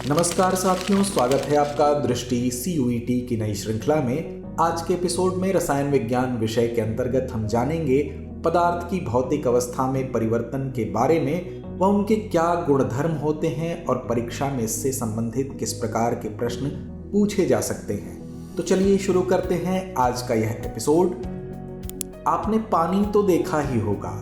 नमस्कार साथियों, स्वागत है आपका दृष्टि CUET की नई श्रृंखला में। आज के एपिसोड में रसायन विज्ञान विषय के अंतर्गत हम जानेंगे पदार्थ की भौतिक अवस्था में परिवर्तन के बारे में, व उनके क्या गुणधर्म होते हैं और परीक्षा में इससे संबंधित किस प्रकार के प्रश्न पूछे जा सकते हैं। तो चलिए शुरू करते हैं आज का यह एपिसोड। आपने पानी तो देखा ही होगा,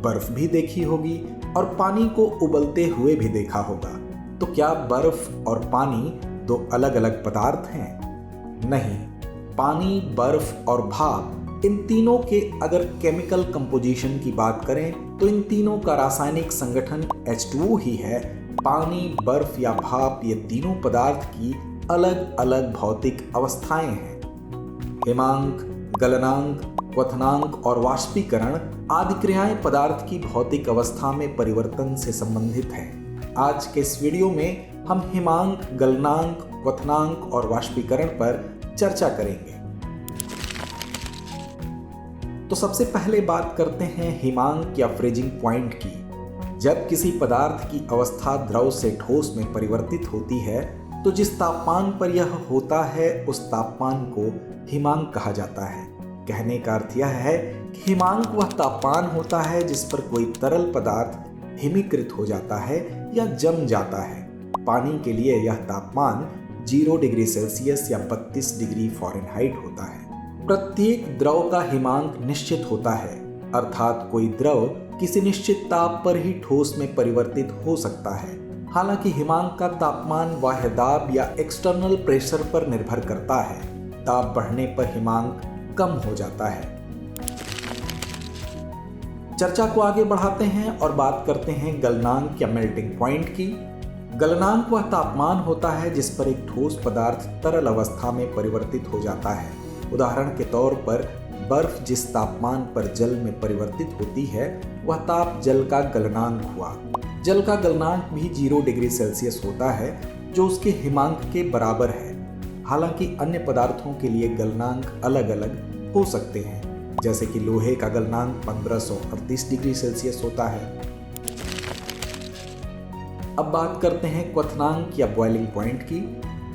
बर्फ भी देखी होगी और पानी को उबलते हुए भी देखा होगा। तो क्या बर्फ और पानी दो अलग अलग पदार्थ हैं? नहीं, पानी, बर्फ और भाप, इन तीनों के अगर केमिकल कंपोजिशन की बात करें तो इन तीनों का रासायनिक संगठन H2O ही है। पानी, बर्फ या भाप, ये तीनों पदार्थ की अलग अलग भौतिक अवस्थाएं हैं। हिमांक, गलनांक, क्वथनांक और वाष्पीकरण आदि क्रियाएं पदार्थ की भौतिक अवस्था में परिवर्तन से संबंधित हैं। आज के इस वीडियो में हम हिमांक, गलनांक, क्वथनांक और वाष्पीकरण पर चर्चा करेंगे। तो सबसे पहले बात करते हैं हिमांक या फ्रीजिंग पॉइंट की। जब किसी पदार्थ की अवस्था द्रव से ठोस में परिवर्तित होती है तो जिस तापमान पर यह होता है उस तापमान को हिमांक कहा जाता है। कहने का अर्थ यह है कि हिमांक वह तापमान होता है जिस पर कोई तरल पदार्थ हिमीकृत हो जाता है या जम जाता है। पानी के लिए यह तापमान 0 डिग्री सेल्सियस या 32 डिग्री फ़ारेनहाइट होता है। प्रत्येक द्रव का हिमांक निश्चित होता है, अर्थात कोई द्रव किसी निश्चित ताप पर ही ठोस में परिवर्तित हो सकता है। हालांकि हिमांक का तापमान बाह्य दाब या एक्सटर्नल प्रेशर पर निर्भर करता है। दाब बढ़ने पर हिमांक कम हो जाता है। चर्चा को आगे बढ़ाते हैं और बात करते हैं गलनांक या मेल्टिंग पॉइंट की। गलनांक वह तापमान होता है जिस पर एक ठोस पदार्थ तरल अवस्था में परिवर्तित हो जाता है। उदाहरण के तौर पर बर्फ जिस तापमान पर जल में परिवर्तित होती है वह ताप जल का गलनांक हुआ। जल का गलनांक भी 0 डिग्री सेल्सियस होता है जो उसके हिमांक के बराबर है। हालांकि अन्य पदार्थों के लिए गलनांक अलग अलग हो सकते हैं, जैसे कि लोहे का गलनांक 1538 डिग्री सेल्सियस होता है। अब बात करते हैं क्वथनांक या बॉइलिंग पॉइंट की।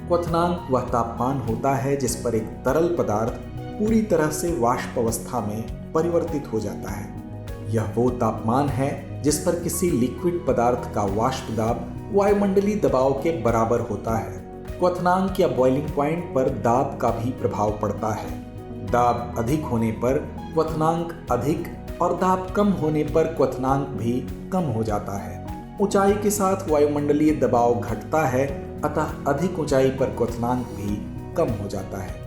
क्वथनांक वह तापमान होता है जिस पर एक तरल पदार्थ पूरी तरह से वाष्प अवस्था में परिवर्तित हो जाता है। यह वो तापमान है जिस पर किसी लिक्विड पदार्थ का वाष्प दाब वायुमंडलीय दबाव के बराबर होता है। क्वथनांक या बॉइलिंग पॉइंट पर दाब का भी प्रभाव पड़ता है। दाब अधिक होने पर क्वथनांक अधिक और दाब कम होने पर क्वथनांक भी कम हो जाता है। ऊंचाई के साथ वायुमंडलीय दबाव घटता है, अतः अधिक ऊंचाई पर क्वथनांक भी कम हो जाता है।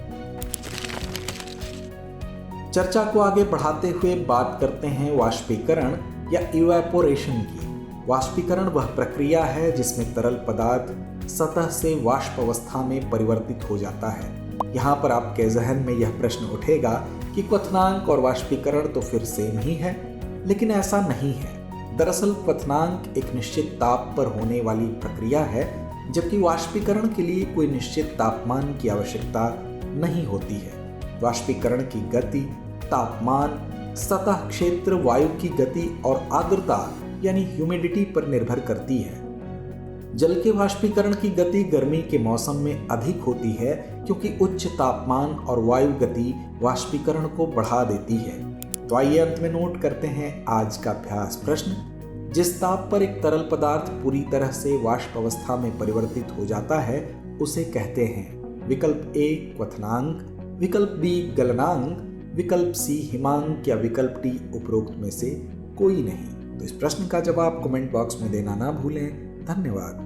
चर्चा को आगे बढ़ाते हुए बात करते हैं वाष्पीकरण या इवेपोरेशन की। वाष्पीकरण वह प्रक्रिया है जिसमें तरल पदार्थ सतह से वाष्प अवस्था में परिवर्तित हो जाता है। यहाँ पर आपके जहन में यह प्रश्न उठेगा कि क्वथनांक और वाष्पीकरण तो फिर सेम ही है, लेकिन ऐसा नहीं है। दरअसल क्वथनांक एक निश्चित ताप पर होने वाली प्रक्रिया है, जबकि वाष्पीकरण के लिए कोई निश्चित तापमान की आवश्यकता नहीं होती है। वाष्पीकरण की गति तापमान, सतह क्षेत्र, वायु की गति और आर्द्रता यानी ह्यूमिडिटी पर निर्भर करती है। जल के वाष्पीकरण की गति गर्मी के मौसम में अधिक होती है क्योंकि उच्च तापमान और वायु गति वाष्पीकरण को बढ़ा देती है। तो आइए अंत में नोट करते हैं आज का अभ्यास प्रश्न। जिस ताप पर एक तरल पदार्थ पूरी तरह से वाष्प अवस्था में परिवर्तित हो जाता है उसे कहते हैं विकल्प A क्वथनांक, विकल्प B गलनांक, विकल्प C हिमांक या विकल्प D उपरोक्त में से कोई नहीं। तो इस प्रश्न का जवाब कमेंट बॉक्स में देना ना भूलें। धन्यवाद।